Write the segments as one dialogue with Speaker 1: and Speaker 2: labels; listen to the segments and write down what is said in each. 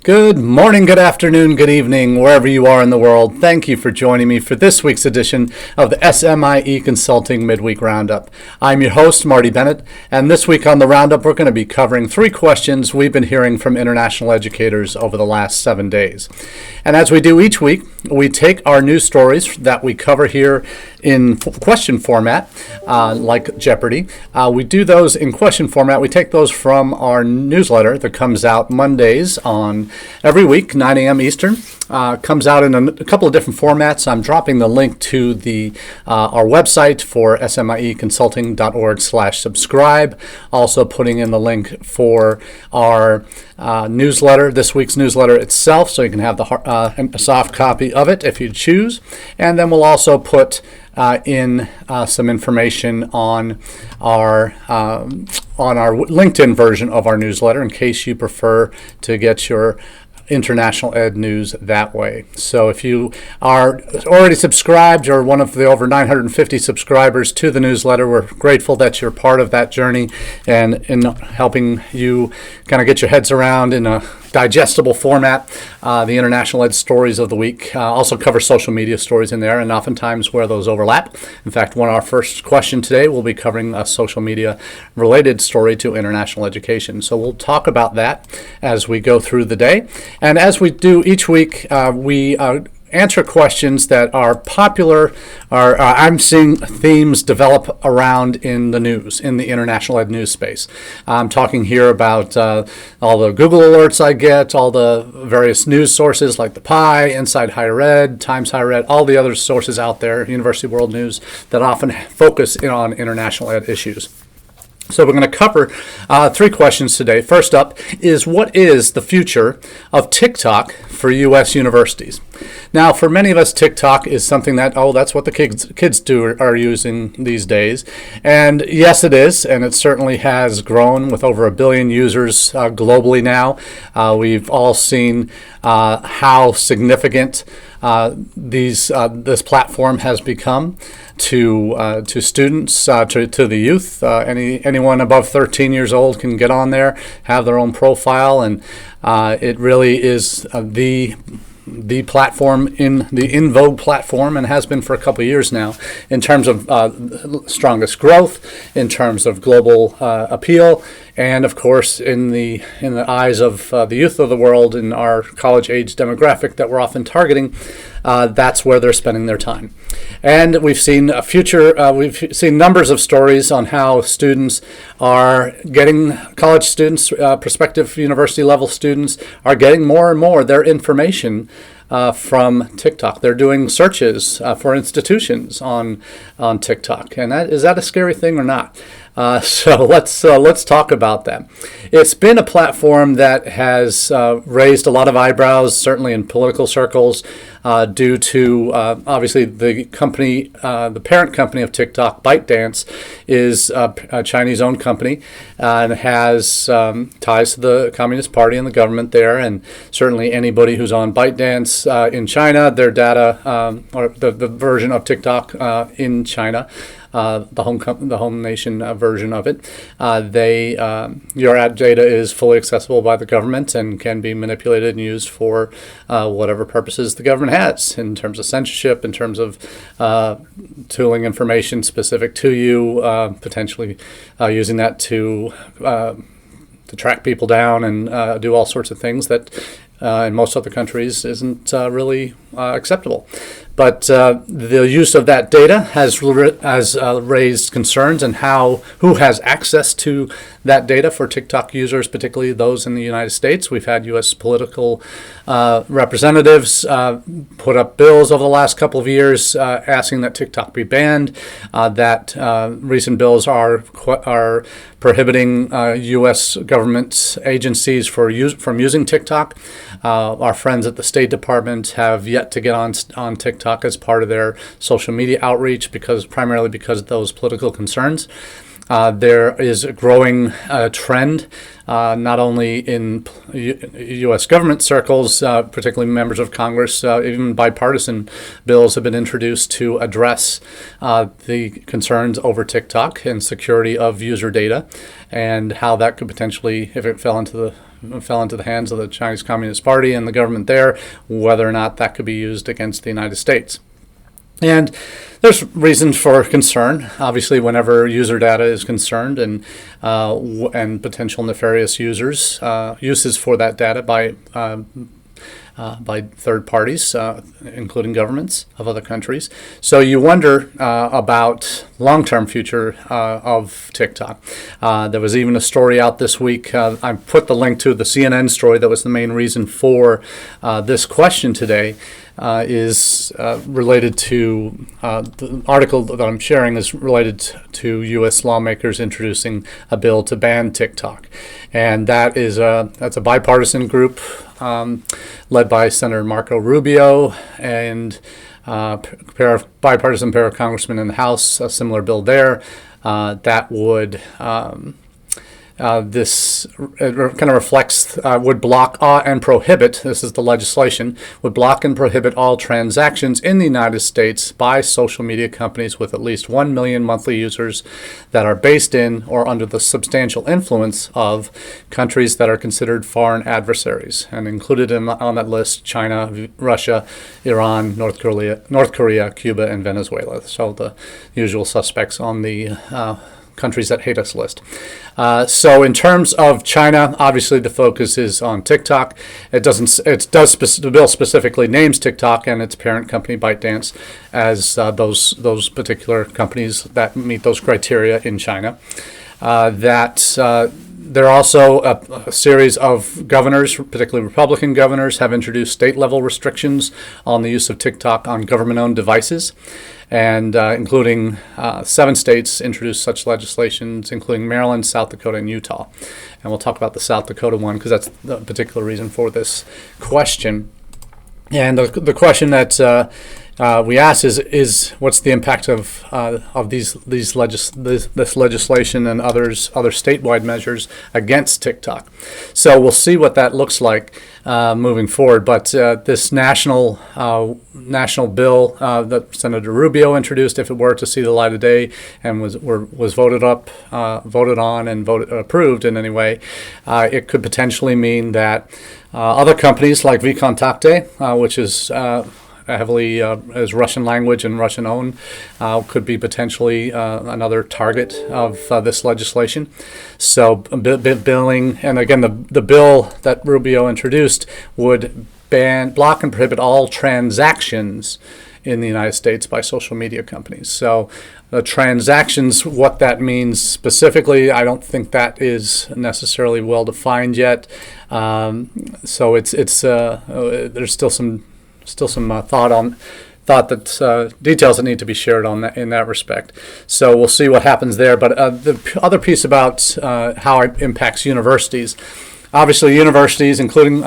Speaker 1: Good morning, good afternoon, good evening, wherever you are in the world. Thank you for joining me for this week's edition of the SMIE Consulting Midweek Roundup. I'm your host, Marty Bennett, and this week on the Roundup, we're going to be covering 3 questions we've been hearing from international educators over the last 7 days. And as we do each week, we take our news stories that we cover here in question format, like Jeopardy. We do those in question format. We take those from our newsletter that comes out Mondays on every week, 9 a.m. Eastern. Comes out in a couple of different formats. I'm dropping the link to our website for smieconsulting.org/subscribe. Also putting in the link for our newsletter, this week's newsletter itself, so you can have a soft copy of it if you choose. And then we'll also put in some information on our LinkedIn version of our newsletter in case you prefer to get your international ed news that way. So if you are already subscribed or one of the over 950 subscribers to the newsletter, we're grateful that you're part of that journey and in helping you kind of get your heads around in a digestible format, the international ed stories of the week. Also cover social media stories in there and oftentimes where those overlap. In fact, our first question today will be covering a social media related story to international education. So we'll talk about that as we go through the day. And as we do each week, we answer questions that are popular, or I'm seeing themes develop around in the news, in the international ed news space. I'm talking here about all the Google alerts I get, all the various news sources like the PI, Inside Higher Ed, Times Higher Ed, all the other sources out there, University World News, that often focus in on international ed issues. So we're going to cover 3 questions today. First up is, what is the future of TikTok for U.S. universities? Now, for many of us, TikTok is something that, that's what the kids are using these days. And yes, it is, and it certainly has grown with over 1 billion users globally now. We've all seen how significant this platform has become to students, to the youth. Anyone above 13 years old can get on there, have their own profile, and it really is the platform, in vogue platform, and has been for a couple of years now in terms of strongest growth, in terms of global appeal, and of course in the eyes of the youth of the world, in our college age demographic that we're often targeting. That's where they're spending their time. And we've seen we've seen numbers of stories on how students are getting, college students, prospective university level students are getting more and more their information from TikTok. They're doing searches for institutions on TikTok. And is that a scary thing or not? So let's talk about that. It's been a platform that has raised a lot of eyebrows, certainly in political circles, due to obviously the company, the parent company of TikTok, ByteDance, is a Chinese-owned company and has ties to the Communist Party and the government there. And certainly anybody who's on ByteDance in China, their data, or the version of TikTok in China, the home nation version of it, your ad data is fully accessible by the government and can be manipulated and used for whatever purposes the government has, in terms of censorship, in terms of tooling information specific to you, potentially using that to track people down and do all sorts of things that in most other countries isn't really acceptable. But the use of that data has raised concerns, and who has access to that data for TikTok users, particularly those in the United States. We've had U.S. political representatives put up bills over the last couple of years asking that TikTok be banned. That recent bills are prohibiting U.S. government agencies from using TikTok. Our friends at the State Department have yet to get on TikTok as part of their social media outreach, primarily because of those political concerns. There is a growing trend, not only in U.S. government circles, particularly members of Congress, even bipartisan bills have been introduced to address the concerns over TikTok and security of user data, and how that could potentially, if it fell into the fell into the hands of the Chinese Communist Party and the government there, whether or not that could be used against the United States. And there's reasons for concern. Obviously, whenever user data is concerned and potential nefarious uses for that data by third parties, including governments of other countries. So you wonder about long-term future of TikTok. There was even a story out this week. I put the link to the CNN story that was the main reason for this question today. Is related to the article that I'm sharing is related to U.S. lawmakers introducing a bill to ban TikTok, and that's a bipartisan group led by Senator Marco Rubio and bipartisan pair of congressmen in the House. A similar bill there that would. This kind of reflects, would block and prohibit, this is the legislation, would block and prohibit all transactions in the United States by social media companies with at least 1 million monthly users that are based in or under the substantial influence of countries that are considered foreign adversaries. And included on that list, China, Russia, Iran, North Korea, Cuba, and Venezuela. So the usual suspects on the countries that hate us list. So in terms of China, obviously the focus is on TikTok. The bill specifically names TikTok and its parent company ByteDance as those particular companies that meet those criteria in China. There are also a series of governors, particularly Republican governors, have introduced state-level restrictions on the use of TikTok on government-owned devices, and including 7 states introduced such legislations, including Maryland, South Dakota, and Utah. And we'll talk about the South Dakota one because that's the particular reason for this question. And the question that we ask is what's the impact of this legislation and other statewide measures against TikTok? So we'll see what that looks like moving forward. But this national bill that Senator Rubio introduced, if it were to see the light of day and was voted on and approved in any way, it could potentially mean that other companies like VKontakte, which is heavily is Russian language and Russian owned, could be potentially another target of this legislation. So billing, and again, the bill that Rubio introduced would block and prohibit all transactions in the United States by social media companies. So the transactions, what that means specifically, I don't think that is necessarily well defined yet. So there's still some thought that details that need to be shared on that in that respect. So we'll see what happens there. But the other piece about how it impacts universities. Obviously, universities, including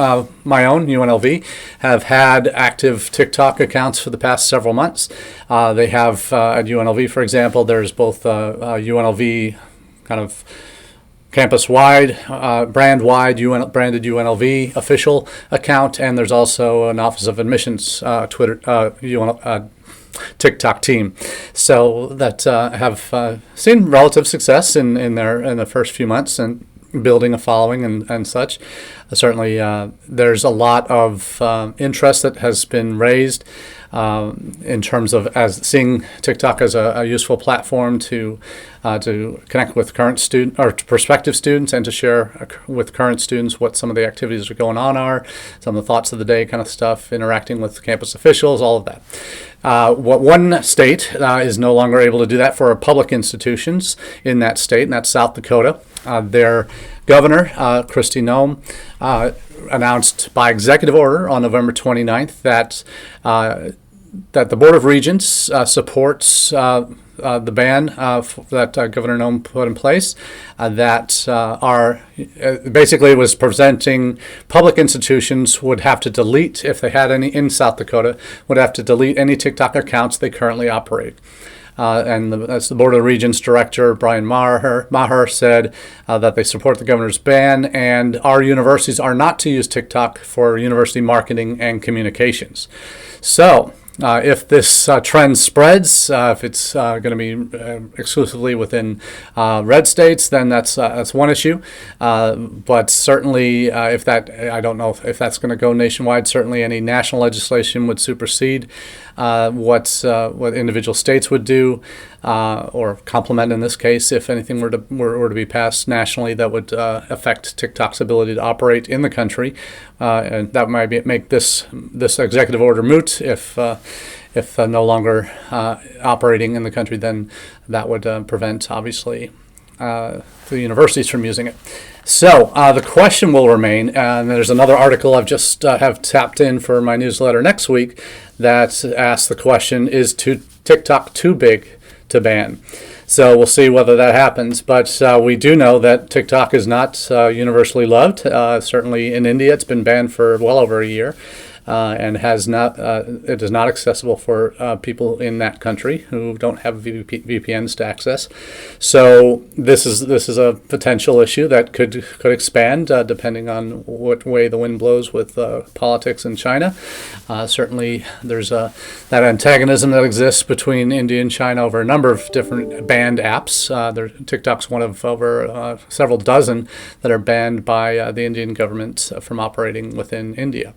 Speaker 1: my own, UNLV, have had active TikTok accounts for the past several months. They have, at UNLV, for example, there's both UNLV kind of campus-wide, branded UNLV official account, and there's also an Office of Admissions TikTok team. So that have seen relative success in the first few months and building a following and such. Certainly, there's a lot of interest that has been raised in terms of seeing TikTok as a useful platform to connect with current student or prospective students and to share with current students what some of the activities that are going on are, some of the thoughts of the day kind of stuff, interacting with campus officials, all of that. What one state is no longer able to do that for public institutions in that state, and that's South Dakota. Their governor, Kristi Noem, announced by executive order on November 29th that the Board of Regents supports the ban that Governor Noem put in place basically was presenting public institutions would have to delete, if they had any in South Dakota, would have to delete any TikTok accounts they currently operate. As the Board of Regents Director, Brian Maher said that they support the governor's ban, and our universities are not to use TikTok for university marketing and communications. So If this trend spreads, if it's going to be exclusively within red states, then that's one issue. But certainly, if that, I don't know if that's going to go nationwide. Certainly, any national legislation would supersede what individual states would do, or complement in this case. If anything were to be passed nationally, that would affect TikTok's ability to operate in the country, and that might make this executive order moot. If no longer operating in the country, then that would prevent, obviously, the universities from using it. So the question will remain, and there's another article I've just have tapped in for my newsletter next week that asks the question, is TikTok too big to ban? So we'll see whether that happens. But we do know that TikTok is not universally loved. Certainly in India, it's been banned for well over a year. And it is not accessible for people in that country who don't have VPNs to access. So this is a potential issue that could expand depending on what way the wind blows with politics in China. Certainly, there's that antagonism that exists between India and China over a number of different banned apps. TikTok's one of over several dozen that are banned by the Indian government from operating within India.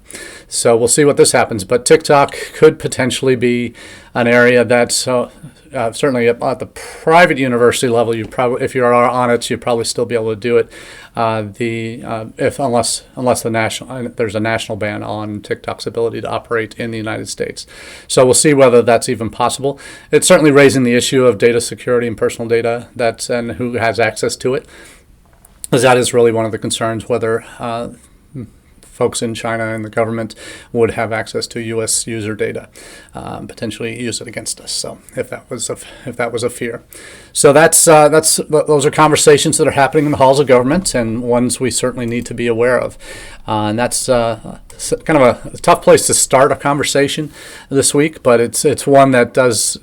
Speaker 1: So we'll see what this happens, but TikTok could potentially be an area that's certainly at the private university level. You probably, if you are on it, you'd probably still be able to do it. Unless there's a national ban on TikTok's ability to operate in the United States. So we'll see whether that's even possible. It's certainly raising the issue of data security and personal data and who has access to it, because that is really one of the concerns, whether folks in China and the government would have access to U.S. user data, potentially use it against us. So if that was a fear, so those are conversations that are happening in the halls of government, and ones we certainly need to be aware of. And that's kind of a tough place to start a conversation this week, but it's one that does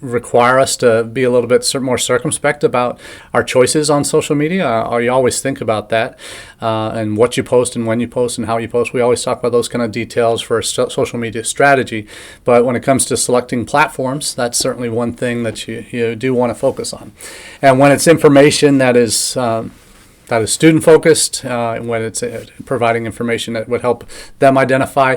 Speaker 1: require us to be a little bit more circumspect about our choices on social media. You always think about that, and what you post and when you post and how you post. We always talk about those kind of details for a social media strategy. But when it comes to selecting platforms, that's certainly one thing that you do want to focus on. And when it's information that is student focused, when it's providing information that would help them identify,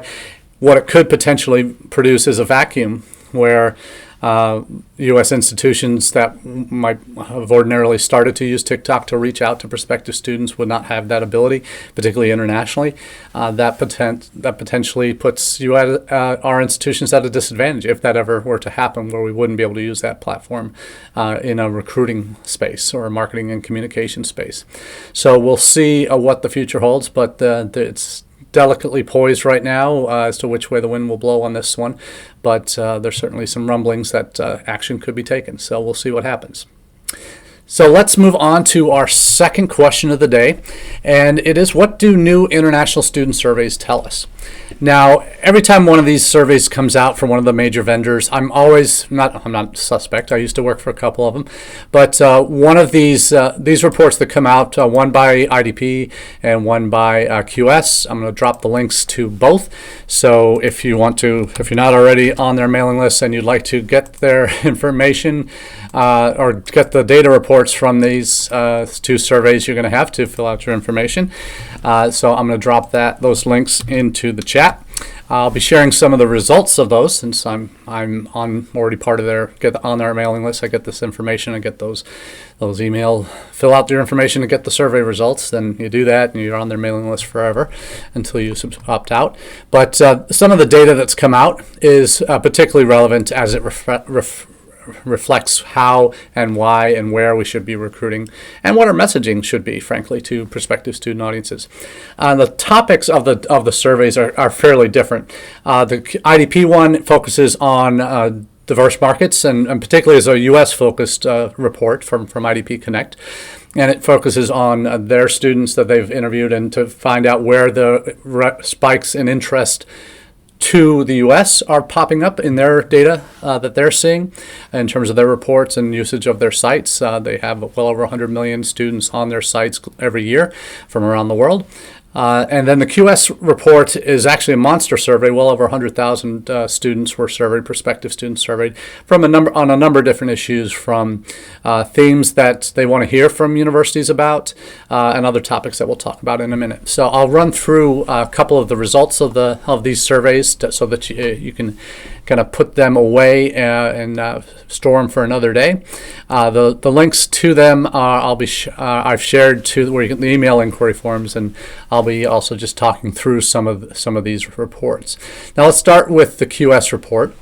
Speaker 1: what it could potentially produce is a vacuum where U.S. institutions that might have ordinarily started to use TikTok to reach out to prospective students would not have that ability, particularly internationally. That potentially puts our institutions at a disadvantage if that ever were to happen, where we wouldn't be able to use that platform in a recruiting space or a marketing and communication space. So we'll see what the future holds, but it's delicately poised right now as to which way the wind will blow on this one, but there's certainly some rumblings that action could be taken, so we'll see what happens. So let's move on to our second question of the day, and it is, what do new international student surveys tell us? Now, every time one of these surveys comes out from one of the major vendors, I'm not suspect. I used to work for a couple of them, but one of these reports that come out, one by IDP and one by QS, I'm going to drop the links to both. So if you're not already on their mailing list and you'd like to get their information or get the data reports from these two surveys, you're going to have to fill out your information. So I'm going to drop those links into the chat. I'll be sharing some of the results of those, since I'm already part of on their mailing list. I get this information, I get those email. Fill out your information to get the survey results. Then you do that, and you're on their mailing list forever until you opt out. But some of the data that's come out is particularly relevant as it reflects how and why and where we should be recruiting, and what our messaging should be, frankly, to prospective student audiences. The topics of the surveys are fairly different. The IDP one focuses on diverse markets, and particularly is a U.S.-focused report from IDP Connect. And it focuses on their students that they've interviewed, and to find out where the spikes in interest to the U.S. are popping up in their data that they're seeing in terms of their reports and usage of their sites. They have well over 100 million students on their sites every year from around the world. And then the QS report is actually a monster survey. Well over 100,000 students were surveyed, prospective students surveyed, from on a number of different issues, from themes that they want to hear from universities about, and other topics that we'll talk about in a minute. So I'll run through a couple of the results of these surveys so that you can kind of put them away and store them for another day. The links to them I've shared to where you get the email inquiry forms, and I'll be also just talking through some of these reports. Now let's start with the QS report.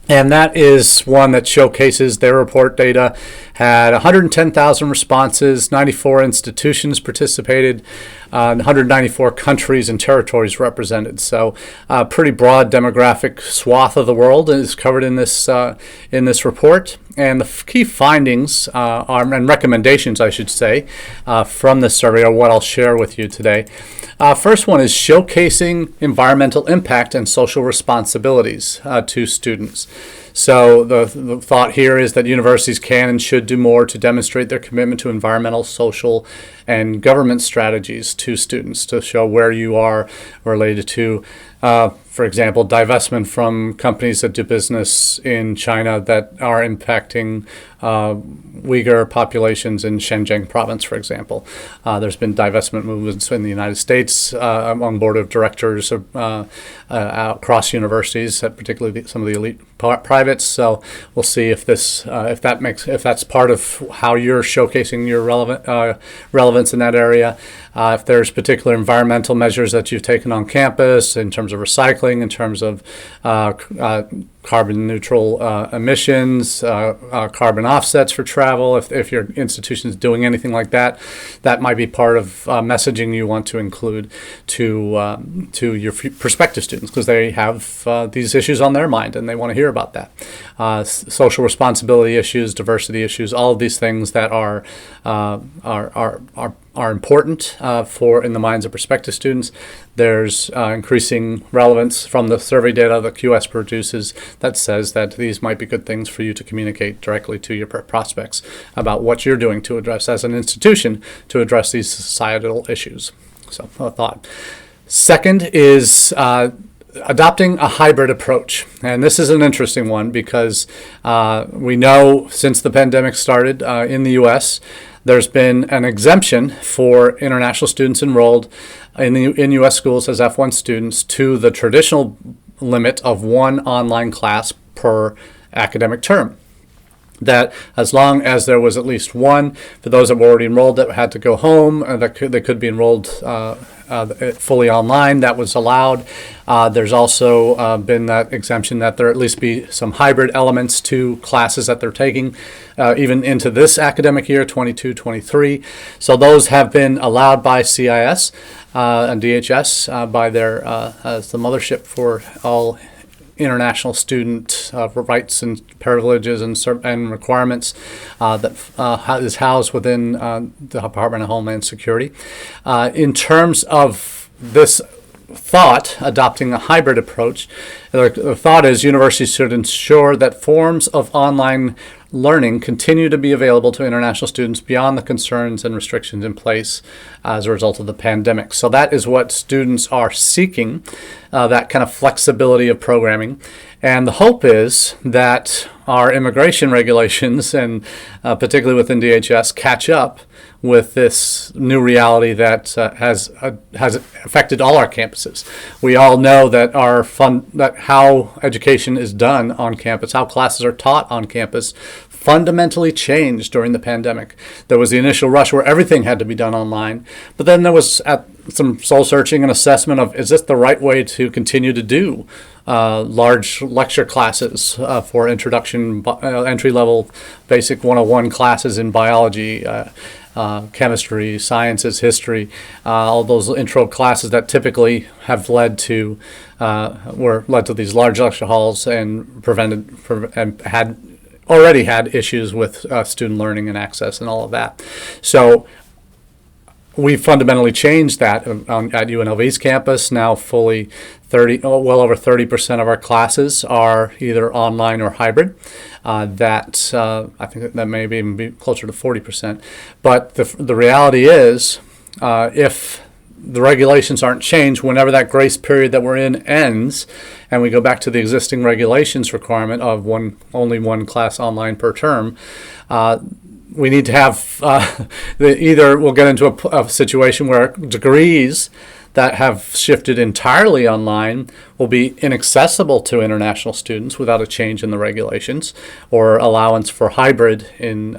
Speaker 1: And that is one that showcases their report data. Had 110,000 responses, 94 institutions participated, 194 countries and territories represented. So a pretty broad demographic swath of the world is covered in this report. And the key findings and recommendations, I should say, from this survey are what I'll share with you today. First one is showcasing environmental impact and social responsibilities to students. So the thought here is that universities can and should do more to demonstrate their commitment to environmental, social, and government strategies to students to show where you are related to, for example, divestment from companies that do business in China that are impacting Uyghur populations in Xinjiang province, for example. There's been divestment movements in the United States among board of directors across universities, particularly some of the elite privates. So we'll see if that's part of how you're showcasing your relevance in that area. If there's particular environmental measures that you've taken on campus in terms of recycling, in terms of carbon neutral emissions, carbon offsets for travel. If your institution is doing anything like that, that might be part of messaging you want to include to your prospective students, because they have these issues on their mind and they want to hear about that. Social responsibility issues, diversity issues, all of these things that are important in the minds of prospective students. There's increasing relevance from the survey data that QS produces that says that these might be good things for you to communicate directly to your prospects about what you're doing to address as an institution to address these societal issues. So a thought. Second is adopting a hybrid approach. And this is an interesting one because we know since the pandemic started in the U.S., there's been an exemption for international students enrolled in U.S. schools as F1 students to the traditional limit of one online class per academic term. That as long as there was at least one, for those that were already enrolled that had to go home, they could be enrolled fully online, that was allowed. There's also been that exemption that there at least be some hybrid elements to classes that they're taking, even into this academic year, 22-23. So those have been allowed by CIS and DHS by their as the mothership for all international student rights and privileges and requirements that is housed within the Department of Homeland Security. In terms of this thought, adopting a hybrid approach, the thought is universities should ensure that forms of online learning continue to be available to international students beyond the concerns and restrictions in place as a result of the pandemic. So that is what students are seeking, that kind of flexibility of programming. And the hope is that our immigration regulations, and particularly within DHS, catch up with this new reality that has affected all our campuses. We all know that that how education is done on campus, how classes are taught on campus, fundamentally changed during the pandemic. There was the initial rush where everything had to be done online, but then there was some soul searching and assessment of, is this the right way to continue to do large lecture classes for introduction, entry-level basic 101 classes in biology, chemistry, sciences, history, all those intro classes that typically have led to these large lecture halls and had already had issues with student learning and access and all of that. So we fundamentally changed that at UNLV's campus. Now well over 30% of our classes are either online or hybrid. I think that may even be closer to 40%. But the reality is, if the regulations aren't changed, whenever that grace period that we're in ends, and we go back to the existing regulations requirement of only one class online per term, we need to have either we'll get into a situation where degrees that have shifted entirely online will be inaccessible to international students without a change in the regulations or allowance for hybrid in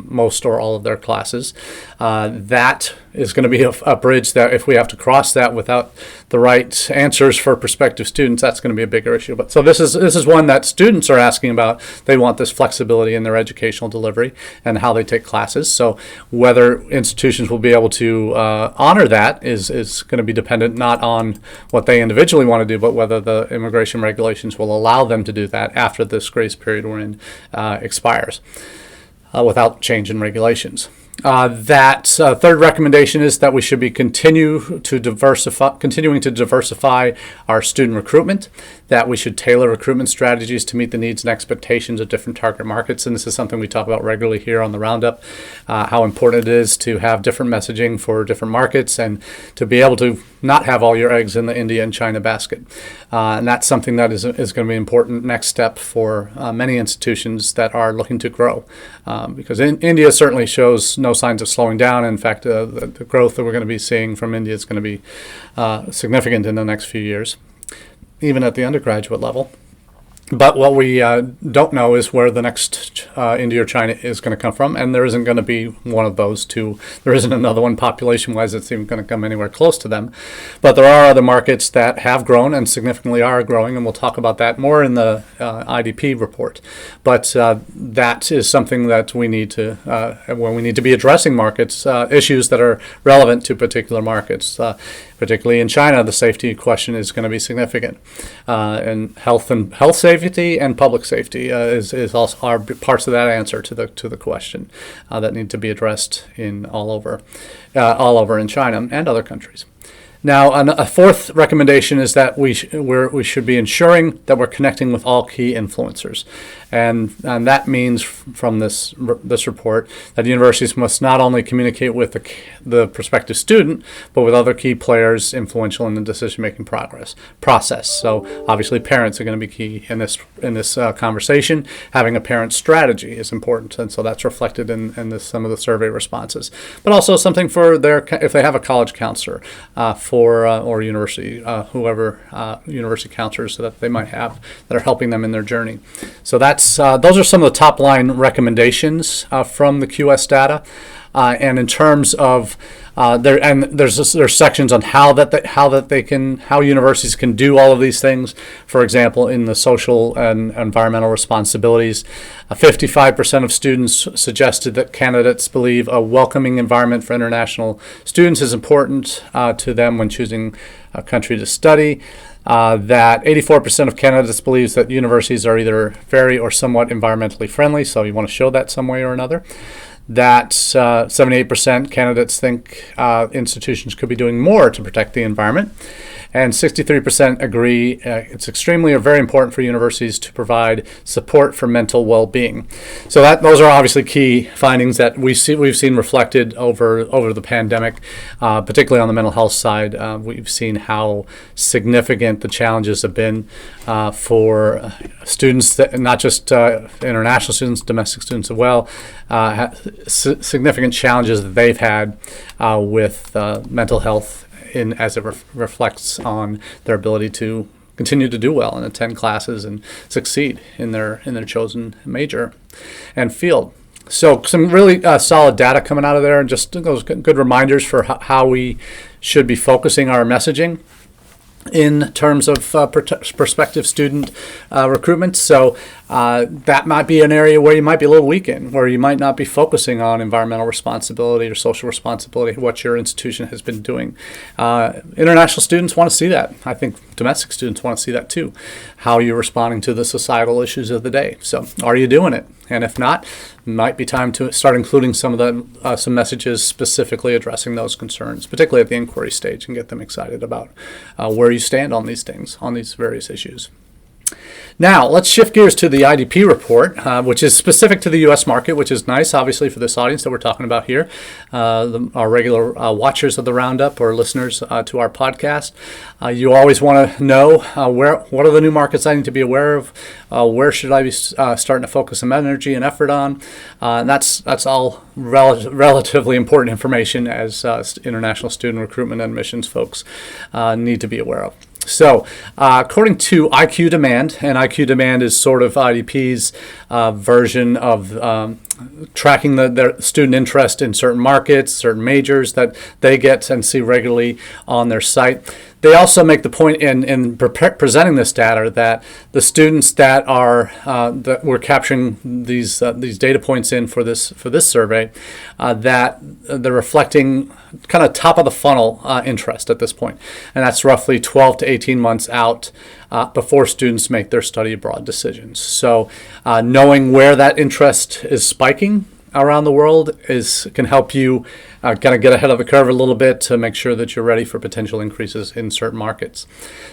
Speaker 1: most or all of their classes. That is going to be a bridge that if we have to cross that without the right answers for prospective students, that's going to be a bigger issue. But so this is one that students are asking about. They want this flexibility in their educational delivery and how they take classes. So whether institutions will be able to honor that is going to be dependent not on what they individually want to do, but whether the immigration regulations will allow them to do that after this grace period we're in expires without change in regulations. That third recommendation is that we should be continuing to diversify our student recruitment, that we should tailor recruitment strategies to meet the needs and expectations of different target markets. And this is something we talk about regularly here on the Roundup, how important it is to have different messaging for different markets and to be able to not have all your eggs in the India and China basket. And that's something that is going to be an important next step for many institutions that are looking to grow. Because India certainly shows no signs of slowing down. In fact, the growth that we're going to be seeing from India is going to be significant in the next few years, even at the undergraduate level. But what we don't know is where the next India or China is going to come from, and there isn't going to be one of those two. There isn't another one population-wise that's even going to come anywhere close to them. But there are other markets that have grown and significantly are growing, and we'll talk about that more in the IDP report. But that is something that we need to, when we need to be addressing markets, issues that are relevant to particular markets. Particularly in China, the safety question is going to be significant, and health safety and public safety is also are parts of that answer to the question that need to be addressed in all over in China and other countries. Now, a fourth recommendation is that we should be ensuring that we're connecting with all key influencers, and that means from this report that universities must not only communicate with the prospective student, but with other key players influential in the decision-making process. So obviously, parents are going to be key in this conversation. Having a parent strategy is important, and so that's reflected in some of the survey responses. But also something for if they have a college counselor. Or university, whoever university counselors that they might have that are helping them in their journey. So those are some of the top line recommendations from the QS data. And in terms of there's sections on how universities can do all of these things. For example, in the social and environmental responsibilities, 55% of students suggested that candidates believe a welcoming environment for international students is important to them when choosing a country to study. That 84% of candidates believes that universities are either very or somewhat environmentally friendly, so you want to show that some way or another. That 78% candidates think institutions could be doing more to protect the environment, and 63% agree it's extremely or very important for universities to provide support for mental well-being. So those are obviously key findings that we've seen reflected over the pandemic, particularly on the mental health side. We've seen how significant the challenges have been for students, not just international students, domestic students as well. Significant challenges that they've had with mental health as it reflects on their ability to continue to do well and attend classes and succeed in their chosen major and field. So some really solid data coming out of there, and just those good reminders for how we should be focusing our messaging in terms of prospective student recruitment. So that might be an area where you might be a little weak in, where you might not be focusing on environmental responsibility or social responsibility, what your institution has been doing. International students want to see that. I think domestic students want to see that too, how you're responding to the societal issues of the day. So are you doing it? And if not, it might be time to start including some messages specifically addressing those concerns, particularly at the inquiry stage, and get them excited about where you stand on these things, on these various issues. Now, let's shift gears to the IDP report, which is specific to the U.S. market, which is nice, obviously, for this audience that we're talking about here, our regular watchers of the Roundup or listeners to our podcast. You always want to know what are the new markets I need to be aware of, where should I be starting to focus some energy and effort on, and that's all relatively important information as international student recruitment and admissions folks need to be aware of. So, according to IQ Demand, and IQ Demand is sort of IDP's version of tracking their student interest in certain markets, certain majors that they get and see regularly on their site. They also make the point in presenting this data that the students that that we're capturing these data points in for this survey, that they're reflecting kind of top of the funnel interest at this point, and that's roughly 12 to 18 months out before students make their study abroad decisions. So, knowing where that interest is spiking around the world can help you kind of get ahead of the curve a little bit to make sure that you're ready for potential increases in certain markets.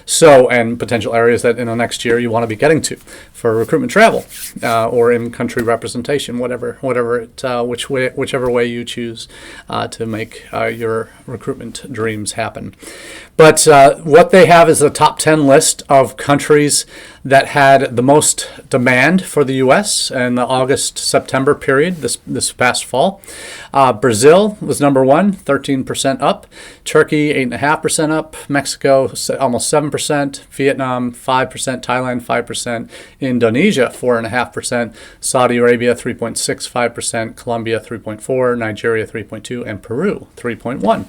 Speaker 1: So, and potential areas that in the next year you want to be getting to for recruitment travel or in country representation, whichever way you choose to make your recruitment dreams happen. But what they have is a top 10 list of countries that had the most demand for the U.S. in the August-September period this past fall. Brazil was number one, 13% up. Turkey, 8.5% up. Mexico, almost 7%. Vietnam, 5%. Thailand, 5%. Indonesia, 4.5%. Saudi Arabia, 3.65%. Colombia, 3.4%. Nigeria, 3.2%. And Peru, 3.1%.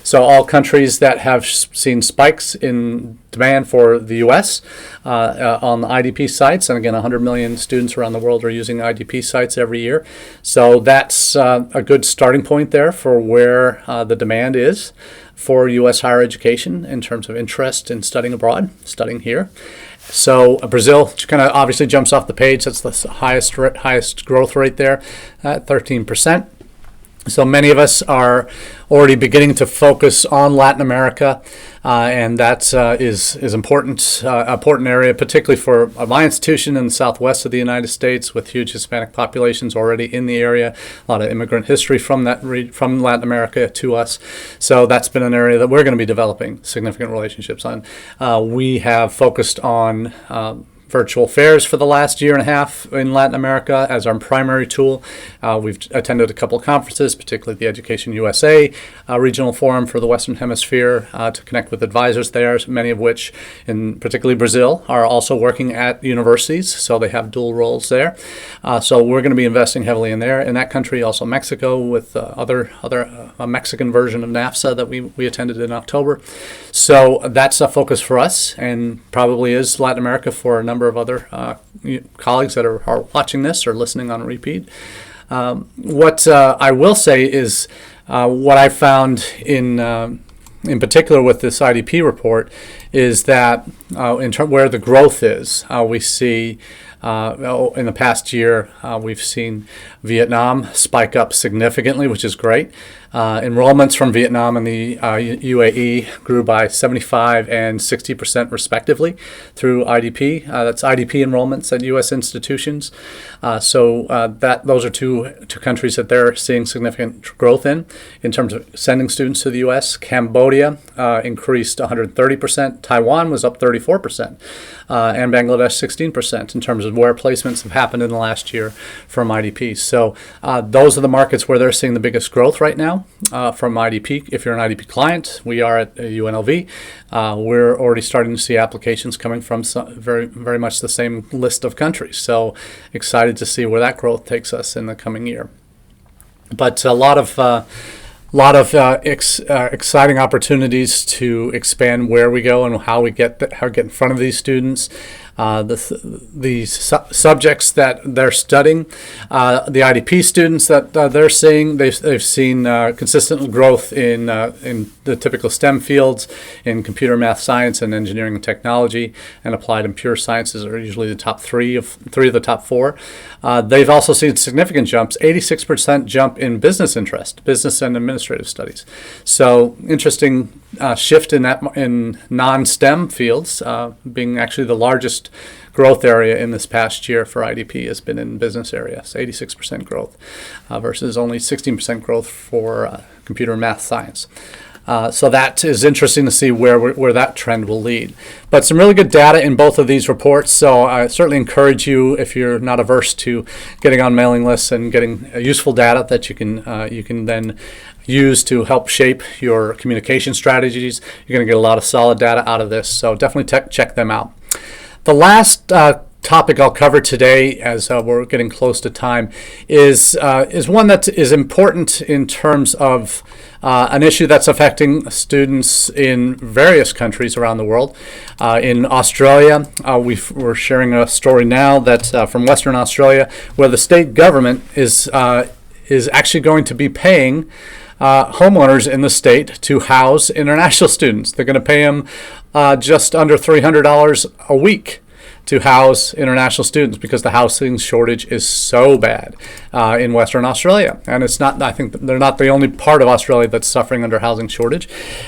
Speaker 1: So all countries that have seen spikes in demand for the U.S. On the IDP sites, and again, 100 million students around the world are using IDP sites every year. So that's a good starting point there for where the demand is for U.S. higher education in terms of interest in studying abroad, studying here. So Brazil kind of obviously jumps off the page. That's the highest growth rate there at 13%. So many of us are already beginning to focus on Latin America, and that is important area, particularly for my institution in the southwest of the United States, with huge Hispanic populations already in the area. A lot of immigrant history from from Latin America to us. So that's been an area that we're going to be developing significant relationships on. We have focused on virtual fairs for the last year and a half in Latin America as our primary tool. We've attended a couple of conferences, particularly the Education USA Regional Forum for the Western Hemisphere, to connect with advisors there, many of which, in particularly Brazil, are also working at universities, so they have dual roles there. So we're going to be investing heavily in that country, also Mexico with a Mexican version of NAFSA that we attended in October. So that's a focus for us, and probably is Latin America for a number of other colleagues that are watching this or listening on repeat. What I will say is what I found in particular with this IDP report is that where the growth is, we see in the past year, we've seen Vietnam spike up significantly, which is great. Enrollments from Vietnam and the UAE grew by 75 and 60% respectively through IDP. That's IDP enrollments at U.S. institutions. So those are two countries that they're seeing significant growth in terms of sending students to the U.S. Cambodia increased 130%. Taiwan was up 34%. And Bangladesh 16% in terms of where placements have happened in the last year from IDP. So those are the markets where they're seeing the biggest growth right now from IDP. If you're an IDP client, we are at UNLV. We're already starting to see applications coming from very, very much the same list of countries. So excited to see where that growth takes us in the coming year. But a lot of exciting opportunities to expand where we go and how we get in front of these students. The subjects that they're studying, the IDP students that they're seeing, they've seen consistent growth in the typical STEM fields, in computer, math, science, and engineering and technology, and applied and pure sciences are usually the top three of the top four. They've also seen significant jumps, 86% jump in business interest, business and administrative studies. So interesting shift in non-STEM fields, being actually the largest highest growth area in this past year for IDP has been in business areas, 86% growth versus only 16% growth for computer and math science. So that is interesting to see where that trend will lead. But some really good data in both of these reports. So I certainly encourage you, if you're not averse to getting on mailing lists and getting useful data that you can then use to help shape your communication strategies, you're going to get a lot of solid data out of this. So definitely check them out. The last topic I'll cover today, as we're getting close to time, is one that is important in terms of an issue that's affecting students in various countries around the world. In Australia, we're sharing a story now that from Western Australia, where the state government is actually going to be paying homeowners in the state to house international students. They're going to pay them just under $300 a week to house international students because the housing shortage is so bad in Western Australia. And it's not, I think they're not the only part of Australia that's suffering under housing shortage.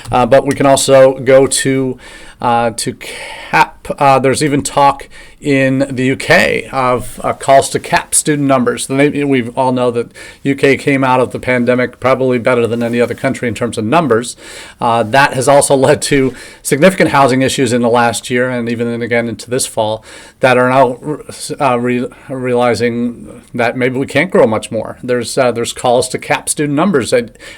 Speaker 1: But we can also go to cap. There's even talk in the UK of calls to cap student numbers. We all know that UK came out of the pandemic probably better than any other country in terms of numbers. That has also led to significant housing issues in the last year and even again into this fall that are now realizing that maybe we can't grow much more. There's calls to cap student numbers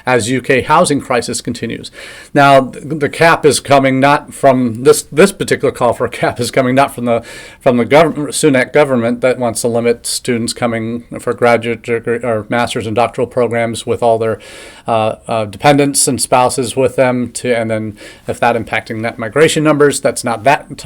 Speaker 1: as UK housing crisis continues. Now the cap is coming not from this particular call for a cap is coming not from the government, Sunak government, that wants to limit students coming for graduate degree or master's and doctoral programs with all their dependents and spouses with them, and then if that impacting net migration numbers, that's not that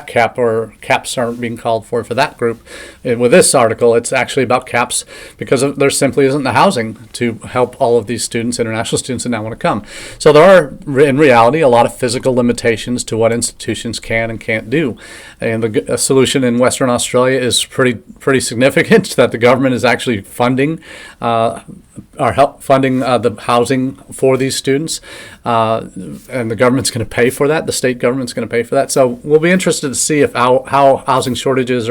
Speaker 1: cap, or caps aren't being called for that group. With this article, it's actually about caps because there simply isn't the housing to help all of these students, international students that now want to come. So there are, in reality, a lot of physical limitations to what institutions can and can't do. And the solution in Western Australia is pretty significant, that the government is actually funding the housing for these students, and the government's going to pay for that. The state government's going to pay for that. So we'll be interested to see if how housing shortages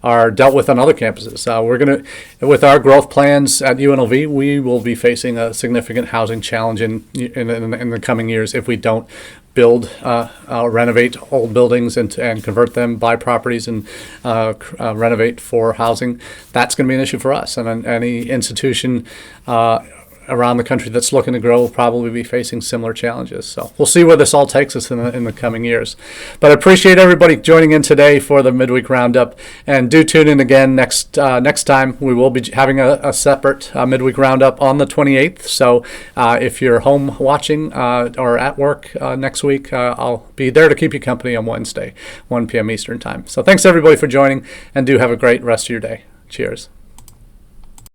Speaker 1: are dealt with on other campuses. We're going to, with our growth plans at UNLV, we will be facing a significant housing challenge in the coming years if we don't build, renovate old buildings and convert them, buy properties and renovate for housing. That's going to be an issue for us. And any institution around the country that's looking to grow will probably be facing similar challenges. So we'll see where this all takes us in the coming years. But I appreciate everybody joining in today for the Midweek Roundup. And do tune in again next time. We will be having a separate Midweek Roundup on the 28th. So if you're home watching or at work next week, I'll be there to keep you company on Wednesday, 1 p.m. Eastern Time. So thanks everybody for joining, and do have a great rest of your day. Cheers.